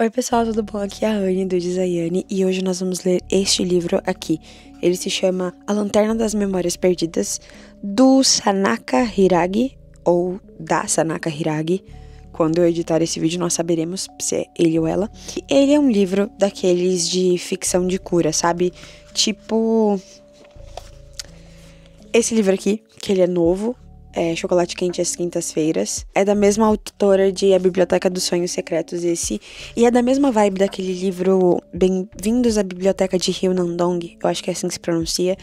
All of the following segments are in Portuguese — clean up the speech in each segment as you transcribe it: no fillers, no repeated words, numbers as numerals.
Oi pessoal, tudo bom? Aqui é a Anne do Dizayane e hoje nós vamos ler este livro aqui. Ele se chama A Lanterna das Memórias Perdidas, do Sanaka Hiragi, ou da Sanaka Hiragi. Quando eu editar esse vídeo nós saberemos se é ele ou ela. Ele é um livro daqueles de ficção de cura, sabe? Tipo esse livro aqui, que ele é novo. Chocolate Quente às Quintas-Feiras. É da mesma autora de A Biblioteca dos Sonhos Secretos, esse. E é da mesma vibe daquele livro Bem-vindos à Biblioteca de Ryunandong. Eu acho que é assim que se pronuncia.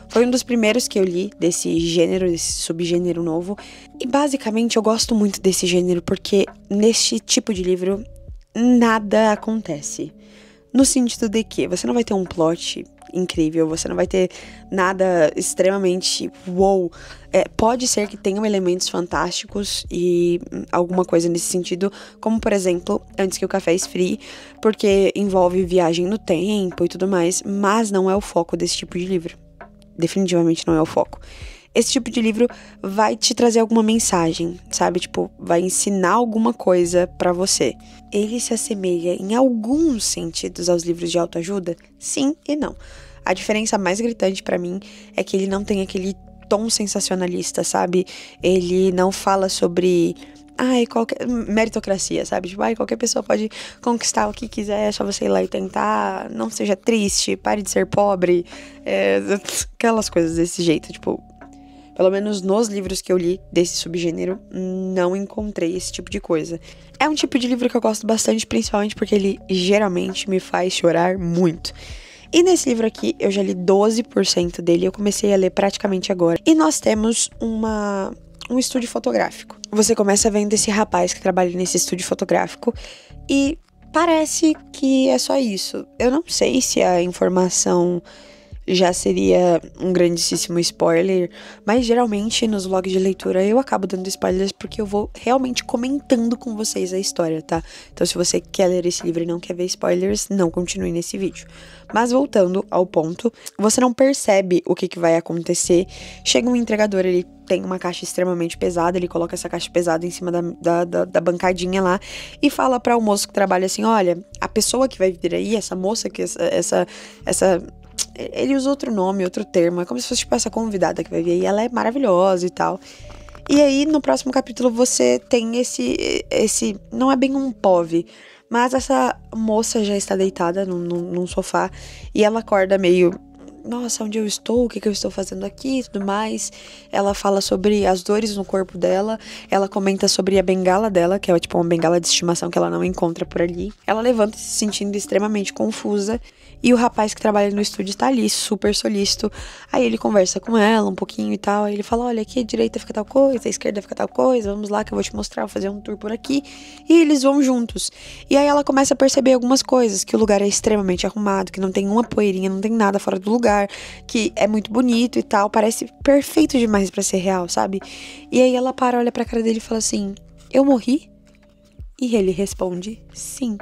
Foi um dos primeiros que eu li desse gênero, desse subgênero novo. E basicamente eu gosto muito desse gênero porque neste tipo de livro nada acontece. No sentido de que você não vai ter um plot incrível, você não vai ter nada extremamente wow. Pode ser que tenham elementos fantásticos e alguma coisa nesse sentido, como por exemplo, Antes que o Café Esfrie, porque envolve viagem no tempo e tudo mais, mas não é o foco desse tipo de livro. Definitivamente não é o foco. Esse tipo de livro vai te trazer alguma mensagem, sabe? Tipo, vai ensinar alguma coisa pra você. Ele se assemelha em alguns sentidos aos livros de autoajuda? Sim e não. A diferença mais gritante pra mim é que ele não tem aquele tom sensacionalista, sabe? Ele não fala sobre qualquer meritocracia, sabe? Tipo, qualquer pessoa pode conquistar o que quiser, é só você ir lá e tentar, não seja triste, pare de ser pobre, aquelas coisas desse jeito, tipo. Pelo menos nos livros que eu li desse subgênero, não encontrei esse tipo de coisa. É um tipo de livro que eu gosto bastante, principalmente porque ele geralmente me faz chorar muito. E nesse livro aqui, eu já li 12% dele, eu comecei a ler praticamente agora. E nós temos um estúdio fotográfico. Você começa vendo esse rapaz que trabalha nesse estúdio fotográfico e parece que é só isso. Eu não sei se a informação já seria um grandíssimo spoiler, mas geralmente nos vlogs de leitura eu acabo dando spoilers porque eu vou realmente comentando com vocês a história, tá? Então se você quer ler esse livro e não quer ver spoilers, não continue nesse vídeo. Mas voltando ao ponto, você não percebe o que vai acontecer. Chega um entregador, ele tem uma caixa extremamente pesada, ele coloca essa caixa pesada em cima da bancadinha lá e fala para o moço que trabalha assim, olha, a pessoa que vai vir aí, essa moça, que essa ele usa outro nome, outro termo, é como se fosse tipo essa convidada que vai vir aí, ela é maravilhosa e tal. E aí no próximo capítulo você tem esse não é bem um POV, mas essa moça já está deitada num sofá e ela acorda meio, nossa, onde eu estou, o que eu estou fazendo aqui e tudo mais. Ela fala sobre as dores no corpo dela, ela comenta sobre a bengala dela, que é tipo uma bengala de estimação que ela não encontra por ali. Ela levanta se sentindo extremamente confusa e o rapaz que trabalha no estúdio tá ali, super solícito. Aí ele conversa com ela um pouquinho e tal, aí ele fala, olha, aqui à direita fica tal coisa, à esquerda fica tal coisa, vamos lá que eu vou te mostrar, vou fazer um tour por aqui. E eles vão juntos. E aí ela começa a perceber algumas coisas, que o lugar é extremamente arrumado, que não tem uma poeirinha, não tem nada fora do lugar, que é muito bonito e tal, parece perfeito demais pra ser real, sabe? E aí ela para, olha pra cara dele e fala assim, eu morri? E ele responde, sim.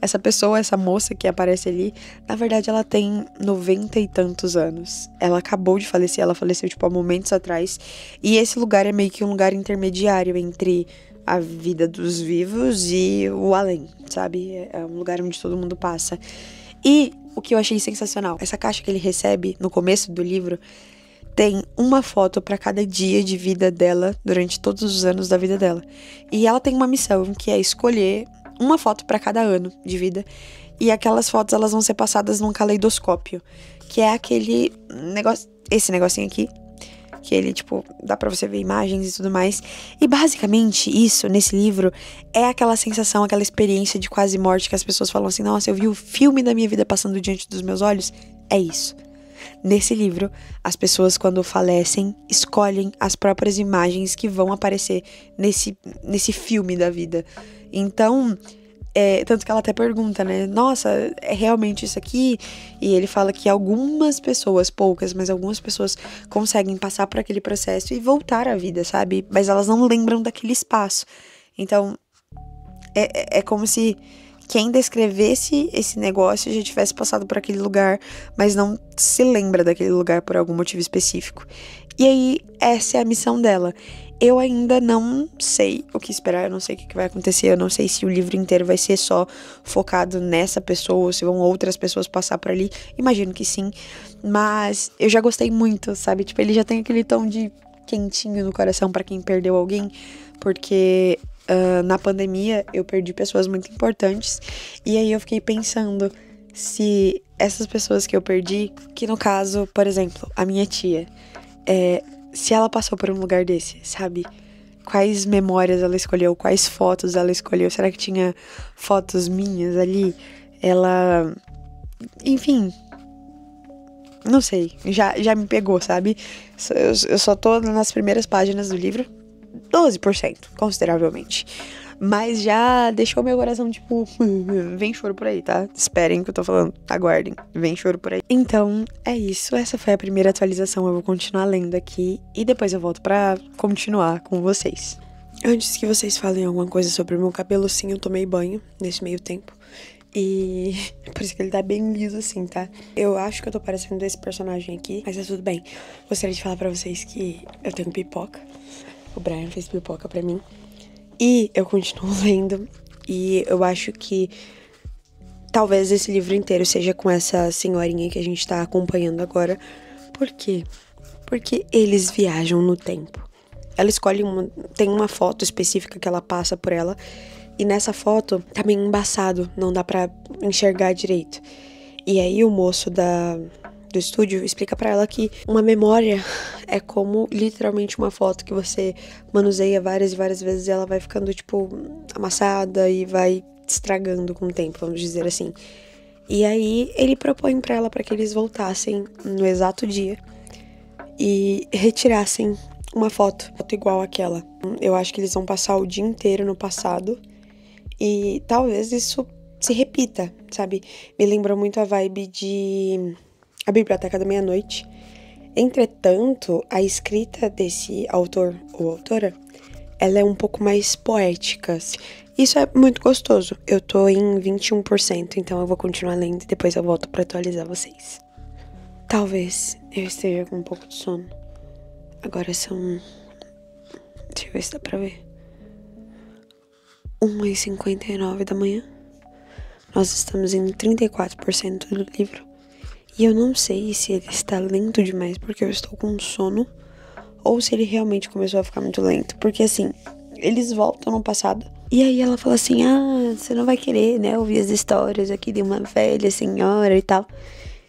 Essa pessoa, essa moça que aparece ali, na verdade ela tem 90 e tantos anos. Ela acabou de falecer, ela faleceu tipo há momentos atrás. E esse lugar é meio que um lugar intermediário entre a vida dos vivos e o além, sabe? É um lugar onde todo mundo passa. E o que eu achei sensacional, essa caixa que ele recebe no começo do livro tem uma foto para cada dia de vida dela durante todos os anos da vida dela. E ela tem uma missão que é escolher uma foto para cada ano de vida. E aquelas fotos elas vão ser passadas num caleidoscópio, que é aquele negócio, esse negocinho aqui, que ele, tipo, dá pra você ver imagens e tudo mais. E basicamente isso, nesse livro, é aquela sensação, aquela experiência de quase morte que as pessoas falam assim, nossa, eu vi o filme da minha vida passando diante dos meus olhos. É isso. Nesse livro, as pessoas quando falecem, escolhem as próprias imagens que vão aparecer nesse filme da vida. Então, tanto que ela até pergunta, né? Nossa, é realmente isso aqui? E ele fala que algumas pessoas, poucas, mas algumas pessoas conseguem passar por aquele processo e voltar à vida, sabe? Mas elas não lembram daquele espaço. Então, é como se quem descrevesse esse negócio já tivesse passado por aquele lugar, mas não se lembra daquele lugar por algum motivo específico. E aí, essa é a missão dela. Eu ainda não sei o que esperar, eu não sei o que vai acontecer, eu não sei se o livro inteiro vai ser só focado nessa pessoa, ou se vão outras pessoas passar por ali. Imagino que sim, mas eu já gostei muito, sabe? Tipo, ele já tem aquele tom de quentinho no coração pra quem perdeu alguém, porque na pandemia eu perdi pessoas muito importantes, e aí eu fiquei pensando se essas pessoas que eu perdi, que no caso, por exemplo, a minha tia, se ela passou por um lugar desse, sabe? Quais memórias ela escolheu, quais fotos ela escolheu, será que tinha fotos minhas ali? Ela... Enfim, não sei, já me pegou, sabe? Eu só tô nas primeiras páginas do livro, 12%, consideravelmente. Mas já deixou meu coração, tipo, vem choro por aí, tá? Esperem o que eu tô falando, aguardem, vem choro por aí. Então, é isso, essa foi a primeira atualização, eu vou continuar lendo aqui e depois eu volto pra continuar com vocês. Antes que vocês falem alguma coisa sobre o meu cabelo, sim, eu tomei banho nesse meio tempo. E por isso que ele tá bem liso assim, tá? Eu acho que eu tô parecendo esse personagem aqui, mas é tudo bem. Gostaria de falar pra vocês que eu tenho pipoca. O Brian fez pipoca pra mim. E eu continuo lendo, e eu acho que talvez esse livro inteiro seja com essa senhorinha que a gente tá acompanhando agora. Por quê? Porque eles viajam no tempo. Ela escolhe tem uma foto específica que ela passa por ela, e nessa foto tá meio embaçado, não dá pra enxergar direito. E aí o moço do estúdio explica pra ela que uma memória é como literalmente uma foto que você manuseia várias e várias vezes e ela vai ficando, tipo, amassada e vai estragando com o tempo, vamos dizer assim. E aí ele propõe pra ela pra que eles voltassem no exato dia e retirassem uma foto igual àquela. Eu acho que eles vão passar o dia inteiro no passado e talvez isso se repita, sabe? Me lembrou muito a vibe de A Biblioteca da Meia-Noite. Entretanto, a escrita desse autor ou autora, ela é um pouco mais poética. Isso é muito gostoso. Eu tô em 21%, então eu vou continuar lendo e depois eu volto pra atualizar vocês. Talvez eu esteja com um pouco de sono. Agora são... Deixa eu ver se dá pra ver. 1h59 da manhã. Nós estamos em 34% do livro. E eu não sei se ele está lento demais porque eu estou com sono, ou se ele realmente começou a ficar muito lento. Porque assim, eles voltam no passado. E aí ela fala assim, você não vai querer, né, ouvir as histórias aqui de uma velha senhora e tal.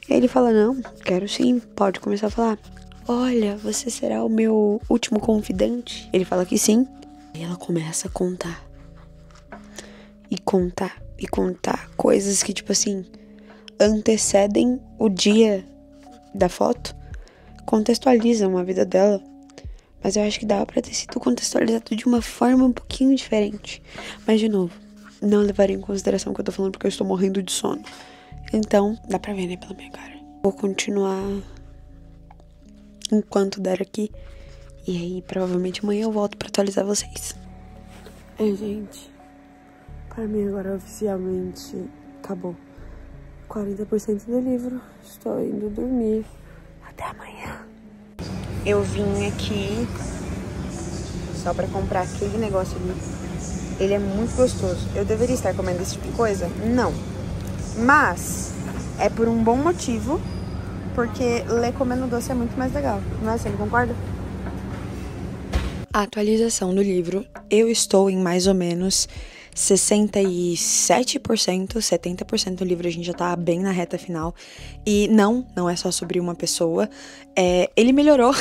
E aí ele fala, não, quero sim, pode começar a falar. Olha, você será o meu último confidente? Ele fala que sim. E ela começa a contar. E contar, e contar coisas que, tipo assim, antecedem o dia da foto, contextualizam a vida dela, mas eu acho que dava pra ter sido contextualizado de uma forma um pouquinho diferente. Mas, de novo, não levaria em consideração o que eu tô falando porque eu estou morrendo de sono. Então, dá pra ver, né, pela minha cara. Vou continuar enquanto der aqui, e aí provavelmente amanhã eu volto pra atualizar vocês. Gente, pra mim agora oficialmente acabou 40% do livro. Estou indo dormir. Até amanhã. Eu vim aqui só pra comprar aquele negócio ali. Ele é muito gostoso. Eu deveria estar comendo esse tipo de coisa? Não. Mas é por um bom motivo, porque ler comendo doce é muito mais legal. Não é? Você não concorda? A atualização do livro, eu estou em mais ou menos 67%, 70% do livro, a gente já tá bem na reta final. E não é só sobre uma pessoa. Ele melhorou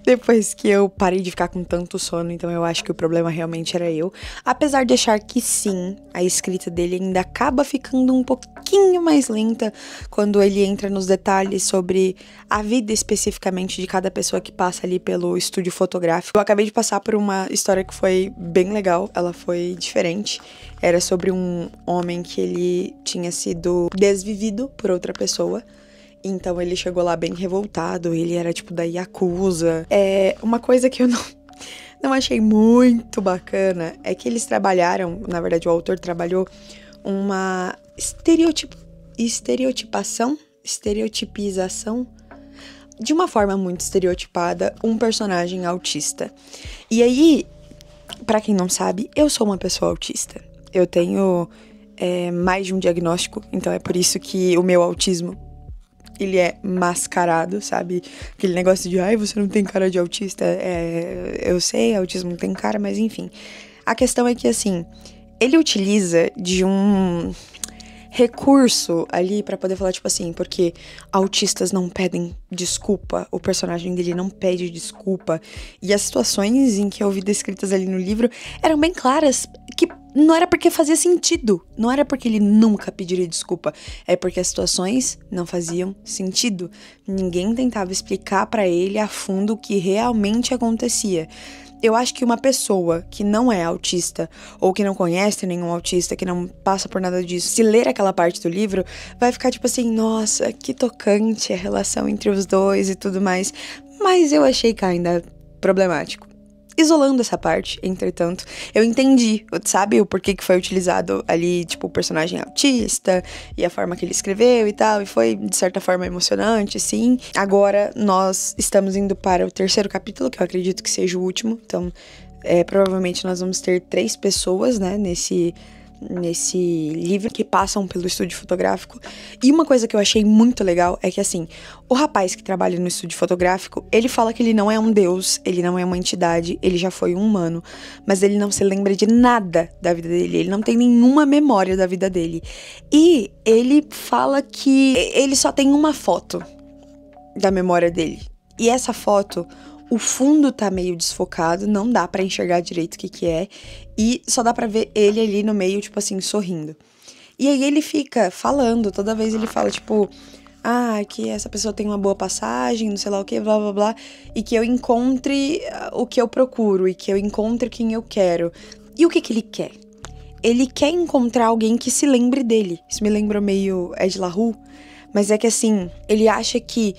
depois que eu parei de ficar com tanto sono, então eu acho que o problema realmente era eu. Apesar de achar que sim, a escrita dele ainda acaba ficando um pouquinho mais lenta quando ele entra nos detalhes sobre a vida especificamente de cada pessoa que passa ali pelo estúdio fotográfico. Eu acabei de passar por uma história que foi bem legal, ela foi diferente. Era sobre um homem que ele tinha sido desvivido por outra pessoa. Então ele chegou lá bem revoltado, ele era tipo da Yakuza. Uma coisa que eu não achei muito bacana é que eles trabalharam, na verdade o autor trabalhou uma estereotipização de uma forma muito estereotipada, um personagem autista. E aí, pra quem não sabe, eu sou uma pessoa autista. Eu tenho mais de um diagnóstico, então é por isso que o meu autismo, ele é mascarado, sabe? Aquele negócio de, ai, você não tem cara de autista. Eu sei, autismo não tem cara, mas enfim. A questão é que, assim, ele utiliza de um recurso ali pra poder falar, tipo assim, porque autistas não pedem desculpa, o personagem dele não pede desculpa, e as situações em que eu vi descritas ali no livro eram bem claras, que não era porque fazia sentido, não era porque ele nunca pediria desculpa, é porque as situações não faziam sentido, ninguém tentava explicar pra ele a fundo o que realmente acontecia. Eu acho que uma pessoa que não é autista, ou que não conhece nenhum autista, que não passa por nada disso, se ler aquela parte do livro, vai ficar tipo assim, nossa, que tocante a relação entre os dois e tudo mais. Mas eu achei que ainda problemático. Isolando essa parte, entretanto, eu entendi, sabe, o porquê que foi utilizado ali, tipo, o personagem autista e a forma que ele escreveu e tal, e foi, de certa forma, emocionante, sim. Agora, nós estamos indo para o 3º capítulo, que eu acredito que seja o último, então, provavelmente nós vamos ter 3 pessoas, né, nesse livro que passam pelo estúdio fotográfico. E uma coisa que eu achei muito legal é que, assim, o rapaz que trabalha no estúdio fotográfico, ele fala que ele não é um deus, ele não é uma entidade, ele já foi um humano, mas ele não se lembra de nada da vida dele, ele não tem nenhuma memória da vida dele. E ele fala que ele só tem uma foto da memória dele. E essa foto, o fundo tá meio desfocado, não dá pra enxergar direito o que é, e só dá pra ver ele ali no meio, tipo assim, sorrindo. E aí ele fica falando, toda vez ele fala, tipo, que essa pessoa tem uma boa passagem, não sei lá o que, blá blá blá, e que eu encontre o que eu procuro, e que eu encontre quem eu quero. E o que ele quer? Ele quer encontrar alguém que se lembre dele. Isso me lembrou meio Ed La Rue, mas é que assim, ele acha que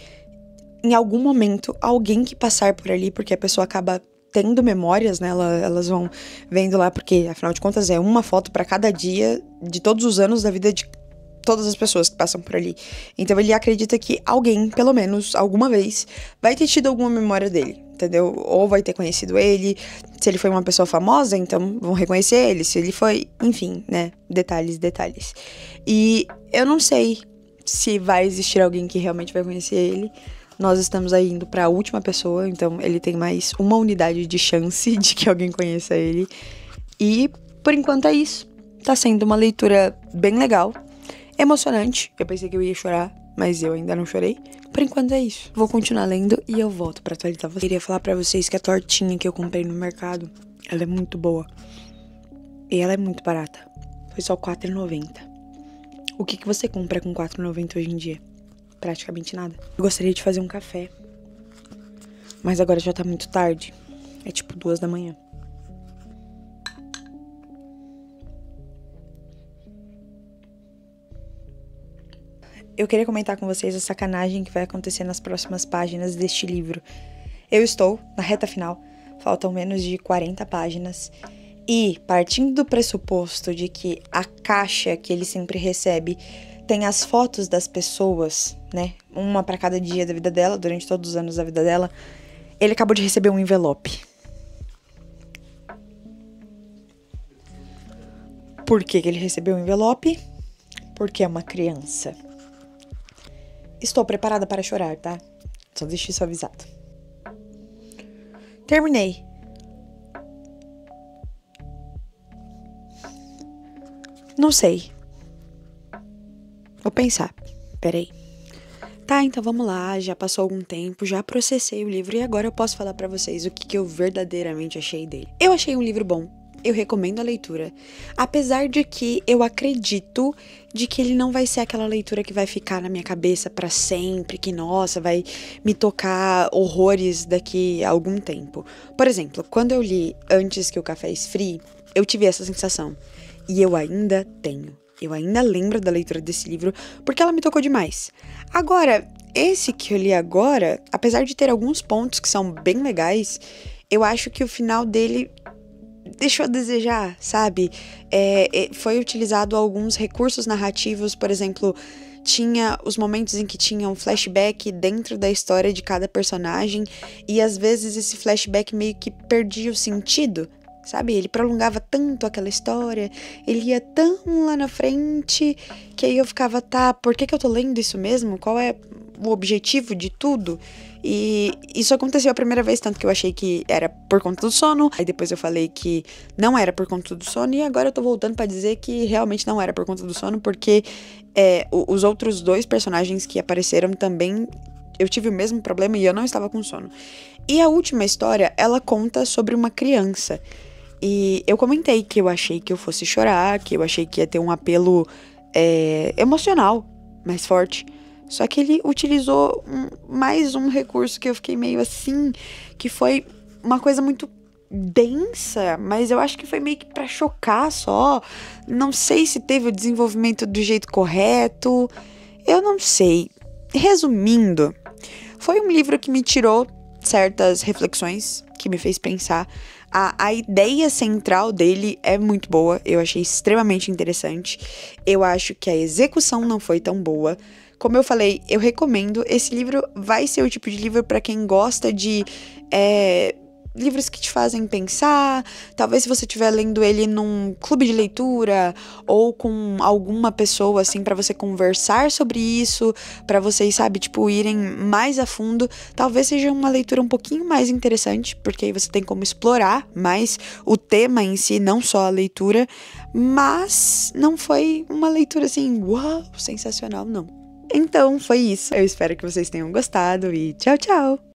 em algum momento, alguém que passar por ali, porque a pessoa acaba tendo memórias, né? Elas vão vendo lá, porque afinal de contas é uma foto pra cada dia de todos os anos da vida de todas as pessoas que passam por ali. Então ele acredita que alguém, pelo menos alguma vez, vai ter tido alguma memória dele, entendeu? Ou vai ter conhecido ele. Se ele foi uma pessoa famosa, então vão reconhecer ele. Se ele foi, enfim, né? Detalhes. E eu não sei se vai existir alguém que realmente vai conhecer ele. Nós estamos aí indo para a última pessoa, então ele tem mais uma unidade de chance de que alguém conheça ele. E, por enquanto, é isso. Tá sendo uma leitura bem legal, emocionante. Eu pensei que eu ia chorar, mas eu ainda não chorei. Por enquanto é isso. Vou continuar lendo e eu volto pra atualizar vocês. Queria falar pra vocês que a tortinha que eu comprei no mercado, ela é muito boa. E ela é muito barata. Foi só R$4,90. O que você compra com R$4,90 hoje em dia? Praticamente nada. Eu gostaria de fazer um café, mas agora já tá muito tarde. É tipo 2 da manhã. Eu queria comentar com vocês a sacanagem que vai acontecer nas próximas páginas deste livro. Eu estou na reta final, faltam menos de 40 páginas. E, partindo do pressuposto de que a caixa que ele sempre recebe tem as fotos das pessoas, né? Uma para cada dia da vida dela, durante todos os anos da vida dela. Ele acabou de receber um envelope. Por que ele recebeu um envelope? Porque é uma criança. Estou preparada para chorar, tá? Só deixe isso avisado. Terminei. Não sei. Vou pensar. Peraí. Tá, então vamos lá. Já passou algum tempo, já processei o livro e agora eu posso falar pra vocês o que eu verdadeiramente achei dele. Eu achei um livro bom. Eu recomendo a leitura. Apesar de que eu acredito de que ele não vai ser aquela leitura que vai ficar na minha cabeça pra sempre, que, nossa, vai me tocar horrores daqui a algum tempo. Por exemplo, quando eu li Antes que o Café Esfrie, eu tive essa sensação. E eu ainda tenho. Eu ainda lembro da leitura desse livro porque ela me tocou demais. Agora, esse que eu li agora, apesar de ter alguns pontos que são bem legais, eu acho que o final dele deixou a desejar, sabe? Foi utilizado alguns recursos narrativos, por exemplo, tinha os momentos em que tinha um flashback dentro da história de cada personagem, e às vezes esse flashback meio que perdia o sentido, sabe? Ele prolongava tanto aquela história, ele ia tão lá na frente, que aí eu ficava, tá, por que eu tô lendo isso mesmo? Qual é o objetivo de tudo? E isso aconteceu a primeira vez, tanto que eu achei que era por conta do sono, aí depois eu falei que não era por conta do sono, e agora eu tô voltando pra dizer que realmente não era por conta do sono, porque os outros 2 personagens que apareceram também, eu tive o mesmo problema e eu não estava com sono. E a última história, ela conta sobre uma criança. E eu comentei que eu achei que eu fosse chorar, que eu achei que ia ter um apelo emocional mais forte. Só que ele utilizou mais um recurso que eu fiquei meio assim, que foi uma coisa muito densa, mas eu acho que foi meio que pra chocar só. Não sei se teve o desenvolvimento do jeito correto, eu não sei. Resumindo, foi um livro que me tirou certas reflexões, que me fez pensar. A ideia central dele é muito boa, eu achei extremamente interessante. Eu acho que a execução não foi tão boa. Como eu falei, eu recomendo. Esse livro vai ser o tipo de livro para quem gosta de livros que te fazem pensar. Talvez se você estiver lendo ele num clube de leitura ou com alguma pessoa, assim, para você conversar sobre isso, para vocês, sabe, tipo, irem mais a fundo, talvez seja uma leitura um pouquinho mais interessante, porque aí você tem como explorar mais o tema em si, não só a leitura, mas não foi uma leitura assim, uau, sensacional, não. Então, foi isso. Eu espero que vocês tenham gostado e tchau, tchau!